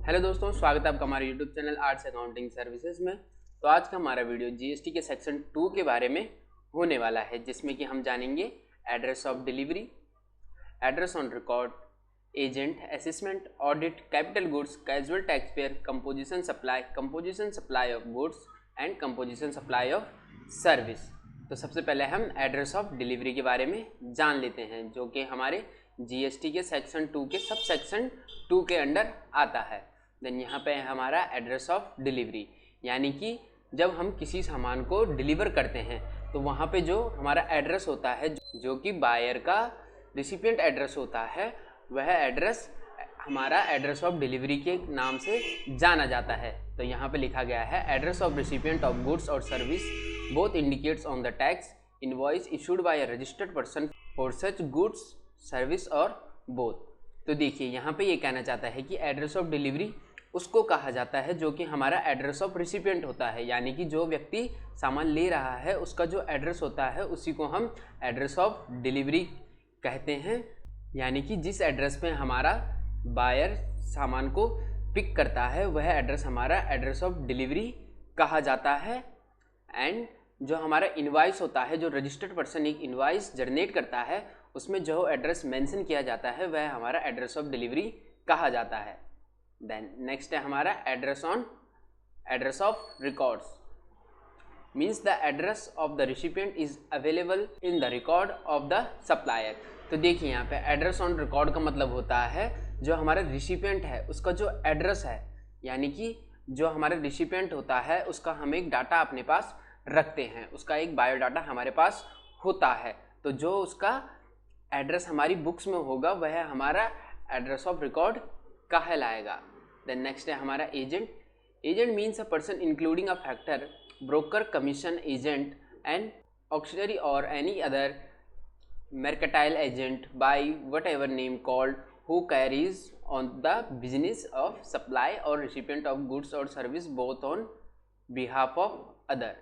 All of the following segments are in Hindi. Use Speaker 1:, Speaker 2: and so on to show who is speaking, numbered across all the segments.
Speaker 1: हेलो दोस्तों, स्वागत है आपका हमारे YouTube channel arts accounting services में। तो आज का हमारा वीडियो जीएसटी के सेक्शन 2 के बारे में होने वाला है, जिसमें कि हम जानेंगे address of delivery, address on record, agent, assessment, audit, capital goods, casual tax pair, composition supply of goods and composition supply of service. तो सबसे पहले हम एड्रेस ऑफ डिलीवरी के बारे में जान लेते हैं, जो कि हमारे जीएसटी के सेक्शन 2 के सब सेक्शन 2 के अंडर आता है। देन यहाँ पे है हमारा एड्रेस ऑफ डिलीवरी, यानी कि जब हम किसी सामान को डिलीवर करते हैं तो वहाँ पे जो हमारा एड्रेस होता है, जो कि बायर का रिसिपिएंट एड्रेस होता है, वह एड्रेस हमारा एड्रेस ऑफ डिलीवरी के नाम से जाना जाता है। तो यहाँ पे लिखा गया है address of recipient of goods और service both indicates on the tax invoice issued by a registered person for such goods service और बोथ। तो देखिए यहाँ पे ये कहना चाहता है कि एड्रेस ऑफ डिलीवरी उसको कहा जाता है जो कि हमारा एड्रेस ऑफ रिसिपिएंट होता है, यानी कि जो व्यक्ति सामान ले रहा है उसका जो एड्रेस होता है उसी को हम एड्रेस ऑफ डिलीवरी कहते हैं। यानी कि जिस एड्रेस पे हमारा बायर सामान को पिक करता है वह एड्रेस हमारा एड्रेस ऑफ डिलीवरी कहा जाता है। एंड जो हमारा इनवॉइस होता है, जो रजिस्टर्ड पर्सन एक इनवॉइस जनरेट करता है, उसमें जो एड्रेस मेंशन किया जाता है वह हमारा एड्रेस ऑफ डिलीवरी कहा जाता है। देन नेक्स्ट है हमारा address of records, means the address of the recipient is available in the record of the supplier. तो देखिए यहाँ पे एड्रेस ऑन रिकॉर्ड का मतलब होता है जो हमारा रिसिपिएंट है उसका जो एड्रेस है, यानी कि जो हमारा रिसिपिएंट होता है उसका हम एक डाटा अपने पास रखते हैं, उसका एक बायोडाटा हमारे पास होता है। तो जो उसका एड्रेस हमारी बुक्स में होगा वह हमारा एड्रेस ऑफ रिकॉर्ड कहलाएगा। देन नेक्स्ट है हमारा agent means a person including a factor, broker, commission agent and auctioneer और any other mercantile agent by whatever name called who carries on the business of supply or recipient of goods or service both on behalf of other।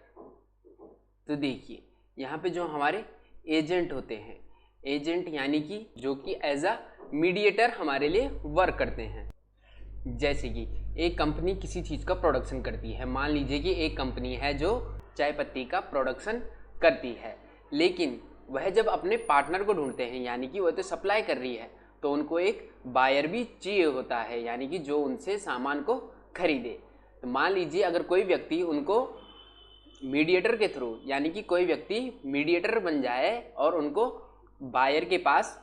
Speaker 1: तो देखिए यहाँ पे जो हमारे एजेंट होते हैं, एजेंट यानी कि जो कि एज अ मीडिएटर हमारे लिए वर्क करते हैं। जैसे कि एक कंपनी किसी चीज़ का प्रोडक्शन करती है, मान लीजिए कि एक कंपनी है जो चाय पत्ती का प्रोडक्शन करती है, लेकिन वह जब अपने पार्टनर को ढूंढते हैं, यानी कि वह तो सप्लाई कर रही है, तो उनको एक बायर भी चाहिए होता है, यानी कि जो उनसे सामान को खरीदे। तो मान लीजिए अगर कोई व्यक्ति उनको मीडिएटर के थ्रू, यानी कि कोई व्यक्ति मीडिएटर बन जाए और उनको बायर के पास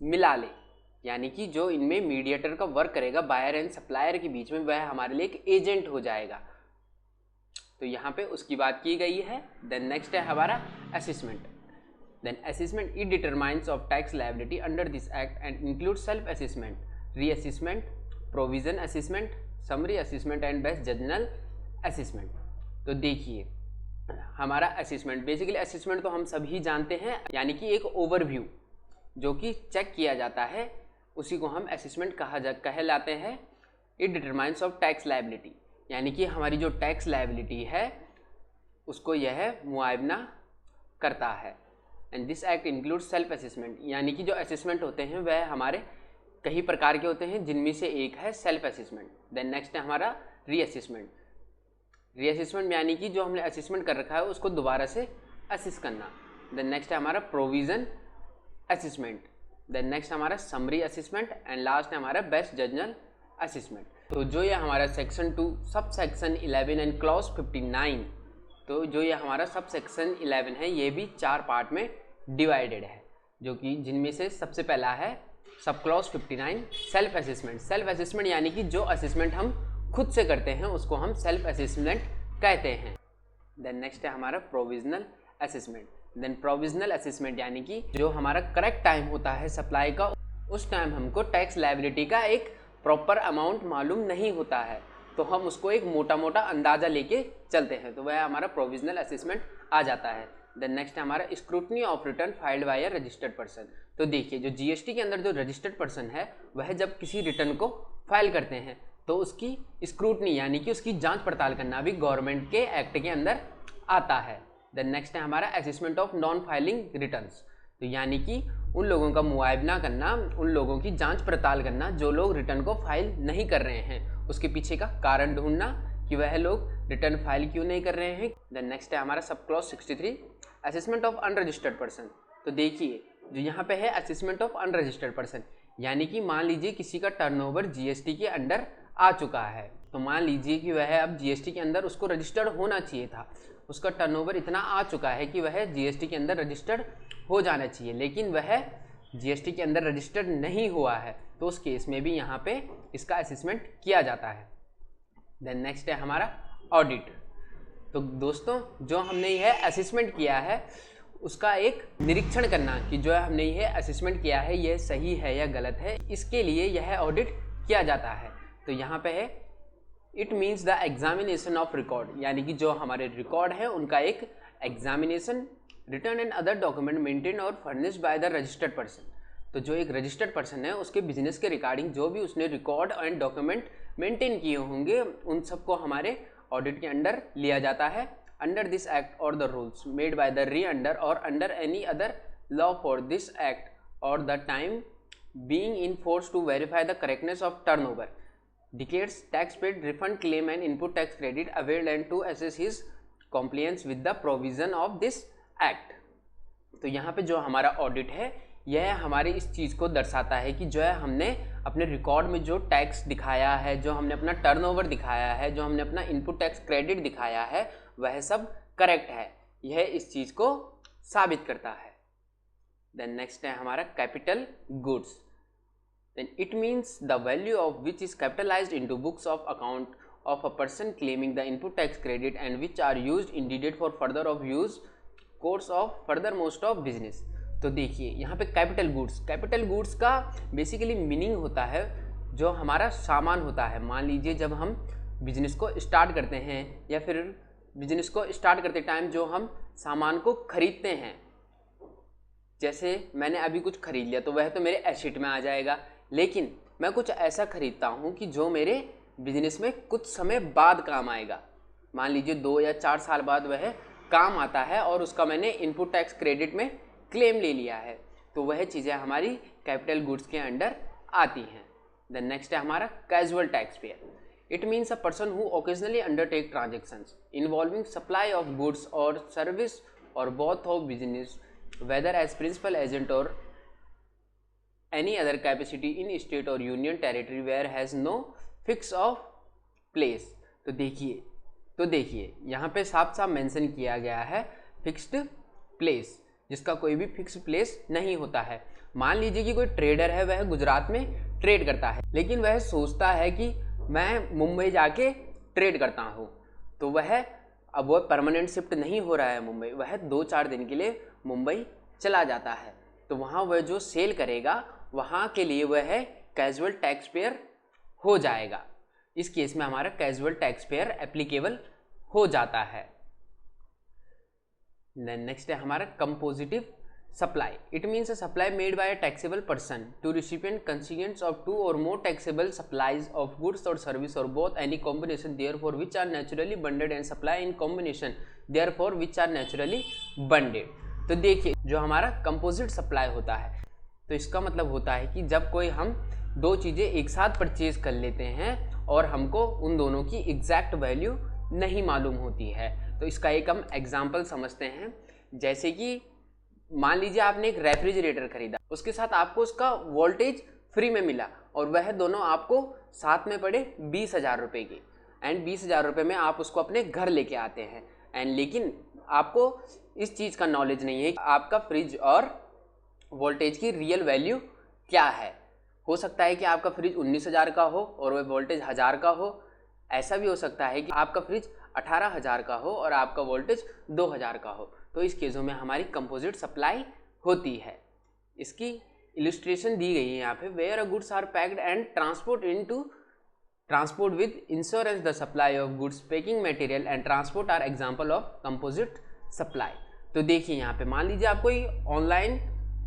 Speaker 1: मिला ले, यानी कि जो इनमें मीडिएटर का वर्क करेगा बायर एंड सप्लायर के बीच में, वह हमारे लिए एक एजेंट हो जाएगा। तो यहाँ पे उसकी बात की गई है। देन नेक्स्ट है हमारा assessment. Then assessment it determines of tax liability under this act and includes self assessment, reassessment, provision assessment, summary assessment and best judicial assessment। तो देखिए हमारा असेसमेंट, बेसिकली असेसमेंट तो हम सभी जानते हैं, यानी कि एक ओवरव्यू जो कि चेक किया जाता है उसी को हम असेसमेंट कहलाते हैं। It determines of tax liability, यानी कि हमारी जो टैक्स लायबिलिटी है उसको यह मुआवजा करता है। And this act include self assessment, यानी कि जो असेसमेंट होते हैं वह हमारे कई प्रकार के होते हैं, जिनमें से एक है सेल्फ असेसमेंट। देन नेक्स्ट है हमारा रीअसेसमेंट। रीअसेसमेंट यानी कि जो हमने असेसमेंट कर रखा है उसको दोबारा से असेस करना। देन नेक्स्ट है हमारा प्रोविजन असेसमेंट। देन नेक्स्ट हमारा समरी असेसमेंट एंड लास्ट है हमारा बेस्ट जजनल असेसमेंट। तो जो ये हमारा section 2 sub section 11 and clause 59, तो जो ये हमारा सब सेक्शन 11 है ये भी 4 पार्ट में डिवाइडेड है, जो कि जिनमें से सबसे पहला है sub clause 59 self assessment. Self assessment यानी कि जो असेसमेंट हम खुद से करते हैं उसको हम सेल्फ असेसमेंट कहते हैं। देन नेक्स्ट है हमारा provisional assessment. Then provisional assessment यानी कि जो हमारा करेक्ट टाइम होता है सप्लाई का, उस टाइम हमको टैक्स लायबिलिटी का एक प्रॉपर अमाउंट मालूम नहीं होता है, तो हम उसको एक मोटा मोटा अंदाज़ा लेके चलते हैं, तो वह हमारा प्रोविजनल असेसमेंट आ जाता है। देन नेक्स्ट है हमारा scrutiny of return filed by a registered person. तो देखिए जो जीएसटी के अंदर जो रजिस्टर्ड पर्सन है वह जब किसी रिटर्न को फाइल करते हैं तो उसकी स्क्रूटनी यानी कि उसकी जांच पड़ताल करना भी गवर्नमेंट के एक्ट के अंदर आता है। देन नेक्स्ट है हमारा assessment of non filing returns. तो यानी कि उन लोगों का मुआवजा करना, उन लोगों की जांच पड़ताल करना जो लोग रिटर्न को फाइल नहीं कर रहे हैं, उसके पीछे का कारण ढूंढना कि वह लोग रिटर्न फाइल क्यों नहीं कर रहे हैं। देन नेक्स्ट है हमारा sub clause 63 assessment of unregistered person. तो देखिए जो यहाँ पे है असेसमेंट ऑफ अनरजिस्टर्ड पर्सन, यानी कि मान लीजिए किसी का टर्नओवर जीएसटी के अंडर आ चुका है, तो मान लीजिए कि वह अब जीएसटी के अंदर उसको रजिस्टर्ड होना चाहिए था, उसका टर्नओवर इतना आ चुका है कि वह जीएसटी के अंदर रजिस्टर्ड हो जाना चाहिए, लेकिन वह जीएसटी के अंदर रजिस्टर्ड नहीं हुआ है, तो उस केस में भी यहाँ पे इसका असेसमेंट किया जाता है। देन नेक्स्ट है हमारा ऑडिट। तो दोस्तों जो हमने यह असेसमेंट किया है उसका एक निरीक्षण करना कि जो हमने यह असेसमेंट किया है यह सही है या गलत है, इसके लिए यह ऑडिट किया जाता है। तो यहाँ पे है it means the examination of record, यानी कि जो हमारे रिकॉर्ड है उनका एक examination, return and other document maintain और furnished by the registered person. तो जो एक रजिस्टर्ड पर्सन है उसके बिजनेस के रिगार्डिंग जो भी उसने रिकॉर्ड एंड डॉक्यूमेंट मेंटेन किए होंगे उन सबको हमारे ऑडिट के अंडर लिया जाता है। अंडर दिस एक्ट और the rules made by the thereunder और under any other law for this act और the time being in force to verify the correctness of turnover, declares tax paid, refund claim and input tax credit availed and to assess his compliance with the provision of this act। तो यहाँ पे जो हमारा ऑडिट है यह हमारे इस चीज़ को दर्शाता है कि जो है हमने अपने रिकॉर्ड में जो टैक्स दिखाया है, जो हमने अपना टर्नओवर दिखाया है, जो हमने अपना इनपुट टैक्स क्रेडिट दिखाया है वह सब करेक्ट है, यह इस चीज़ को साबित करता है। देन नेक्स्ट है हमारा capital goods. Then it means the value of which is capitalized into books of account of a person claiming the input tax credit and which are used indeed for further of use course of furthermost of business। तो देखिए यहाँ पे कैपिटल गुड्स का बेसिकली मीनिंग होता है जो हमारा सामान होता है। मान लीजिए जब हम बिजनेस को स्टार्ट करते हैं या फिर बिजनेस को स्टार्ट करते टाइम जो हम सामान को खरीदते हैं, जैसे मैंने अभी कुछ खरीद लिया तो वह तो मेरे एसेट में आ जाएगा, लेकिन मैं कुछ ऐसा खरीदता हूँ कि जो मेरे बिजनेस में कुछ समय बाद काम आएगा, मान लीजिए 2 या 4 साल बाद वह काम आता है और उसका मैंने इनपुट टैक्स क्रेडिट में क्लेम ले लिया है, तो वह चीज़ें हमारी कैपिटल गुड्स के अंडर आती हैं। देन नेक्स्ट है हमारा casual tax payer. It means a person who occasionally undertake transactions involving supply of goods और सर्विस और both of business whether as principal agent और any other capacity in state or union territory where has no fix of place। तो देखिए यहाँ पे साफ साफ मेंशन किया गया है फिक्स्ड प्लेस, जिसका कोई भी फिक्स प्लेस नहीं होता है। मान लीजिए कि कोई ट्रेडर है, वह गुजरात में ट्रेड करता है, लेकिन वह सोचता है कि मैं मुंबई जाके ट्रेड करता हूँ, तो अब वह परमानेंट शिफ्ट नहीं हो रहा है मुंबई, वह 2-4 दिन के लिए मुंबई चला जाता है, तो वहाँ वह जो सेल करेगा वहाँ के लिए वह है कैजुअल टैक्स पेयर हो जाएगा। इस केस में हमारा कैजुअल टैक्स पेयर एप्लीकेबल हो जाता है। देन नेक्स्ट है हमारा composite supply. It means a supply made by a taxable person to recipient consequence of 2 or more taxable supplies of goods और सर्विस और both any combination therefore which are naturally bundled and supply in combination therefore which are naturally bundled. तो देखिए जो हमारा कंपोजिट सप्लाई होता है, तो इसका मतलब होता है कि जब कोई हम 2 चीज़ें एक साथ परचेज कर लेते हैं और हमको उन दोनों की एग्जैक्ट वैल्यू नहीं मालूम होती है, तो इसका एक हम एग्जांपल समझते हैं। जैसे कि मान लीजिए आपने एक रेफ्रिजरेटर खरीदा, उसके साथ आपको उसका वोल्टेज फ्री में मिला और वह दोनों आपको साथ में पड़े 20,000 रुपये के, एंड 20,000 रुपये में आप उसको अपने घर लेके आते हैं, एंड लेकिन आपको इस चीज़ का नॉलेज नहीं है कि आपका फ्रिज और वोल्टेज की रियल वैल्यू क्या है। हो सकता है कि आपका फ्रिज 19,000 का हो और वह वोल्टेज 1000 का हो, ऐसा भी हो सकता है कि आपका फ्रिज 18,000 का हो और आपका वोल्टेज 2000 का हो। तो इस केसों में हमारी कंपोजिट सप्लाई होती है। इसकी इलस्ट्रेशन दी गई है यहाँ पे। Where a goods are packed and transport with insurance the supply of goods, packing material and transport are example of composite supply. तो देखिए यहाँ पे मान लीजिए आप कोई ऑनलाइन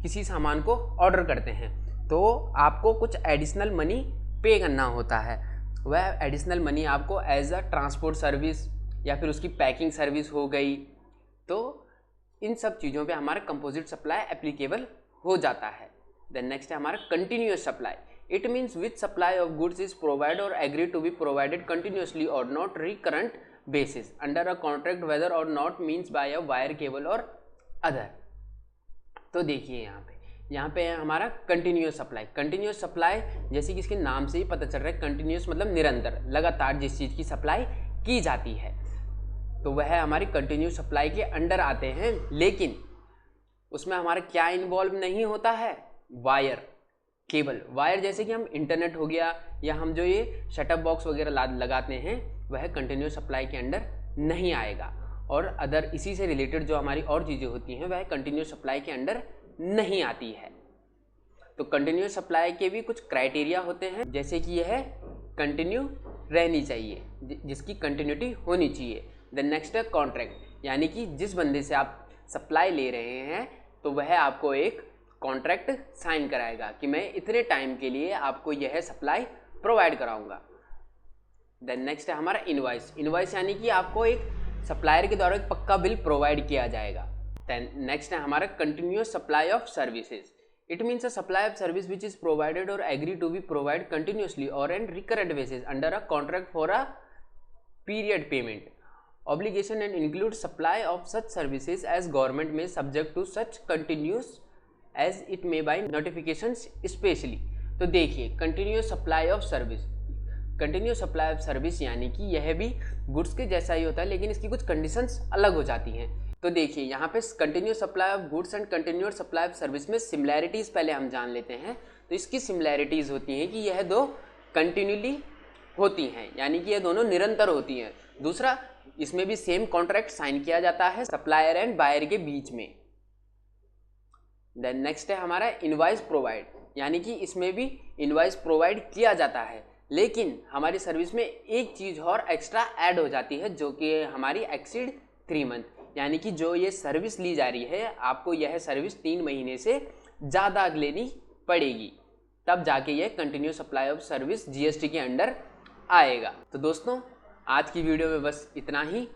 Speaker 1: किसी सामान को ऑर्डर करते हैं तो आपको कुछ एडिशनल मनी पे करना होता है। वह एडिशनल मनी आपको एज अ ट्रांसपोर्ट सर्विस या फिर उसकी पैकिंग सर्विस हो गई, तो इन सब चीज़ों पे हमारा कंपोजिट सप्लाई एप्लीकेबल हो जाता है। देन नेक्स्ट है हमारा continuous supply. It means which supply of goods is provide और agree to be provided continuously और not recurrent basis under a contract whether और not means by a wire cable और अदर। तो देखिए यहाँ पे है हमारा कंटिन्यूस सप्लाई। कंटिन्यूस सप्लाई जैसे कि इसके नाम से ही पता चल रहा है, कंटिन्यूस मतलब निरंतर, लगातार जिस चीज़ की सप्लाई की जाती है, तो वह हमारी कंटिन्यूस सप्लाई के अंडर आते हैं। लेकिन उसमें हमारा क्या इन्वॉल्व नहीं होता है, वायर केबल। वायर जैसे कि हम इंटरनेट हो गया या हम जो ये शटअप बॉक्स वगैरह लगाते हैं, वह कंटिन्यूस सप्लाई के अंडर नहीं आएगा। और अदर इसी से रिलेटेड जो हमारी और चीज़ें होती हैं वह कंटिन्यूस सप्लाई के अंडर नहीं आती है। तो कंटिन्यूस सप्लाई के भी कुछ क्राइटेरिया होते हैं, जैसे कि यह कंटिन्यू रहनी चाहिए, जिसकी कंटिन्यूटी होनी चाहिए। देन नेक्स्ट है कॉन्ट्रैक्ट, यानी कि जिस बंदे से आप सप्लाई ले रहे हैं तो वह आपको एक कॉन्ट्रैक्ट साइन कराएगा कि मैं इतने टाइम के लिए आपको यह सप्लाई प्रोवाइड कराऊंगा। देन नेक्स्ट है हमारा इनवॉइस। इनवॉइस यानी कि आपको एक सप्लायर के द्वारा एक पक्का बिल प्रोवाइड किया जाएगा। देन नेक्स्ट है हमारा continuous supply of services. It means a supply of service which is provided और agree to be provide continuously और an recurrent basis under a contract for a period payment obligation and include supply of such services as government may subject to such continuous as it may by notifications specially। तो देखिए continuous supply of service, continuous supply of service यानी कि यह भी गुड्स के जैसा ही होता है, लेकिन इसकी कुछ कंडीशंस अलग हो जाती हैं। तो देखिए यहाँ पे continuous supply of goods and continuous supply of service में सिमिलैरिटीज़ पहले हम जान लेते हैं। तो इसकी सिमिलैरिटीज़ होती हैं कि यह दो कंटिन्यूली होती हैं, यानी कि यह दोनों निरंतर होती हैं। दूसरा, इसमें भी सेम कॉन्ट्रैक्ट साइन किया जाता है सप्लायर एंड बायर के बीच में। देन नेक्स्ट है हमारा इनवॉइस प्रोवाइड, यानी कि इसमें भी इनवॉइस प्रोवाइड किया जाता है, लेकिन हमारी सर्विस में एक चीज़ और एक्स्ट्रा ऐड हो जाती है जो कि हमारी एक्सीड 3 मंथ, यानी कि जो ये सर्विस ली जा रही है आपको यह सर्विस 3 महीने से ज़्यादा लेनी पड़ेगी, तब जाके यह continuous supply of service GST के अंडर आएगा। तो दोस्तों आज की वीडियो में बस इतना ही।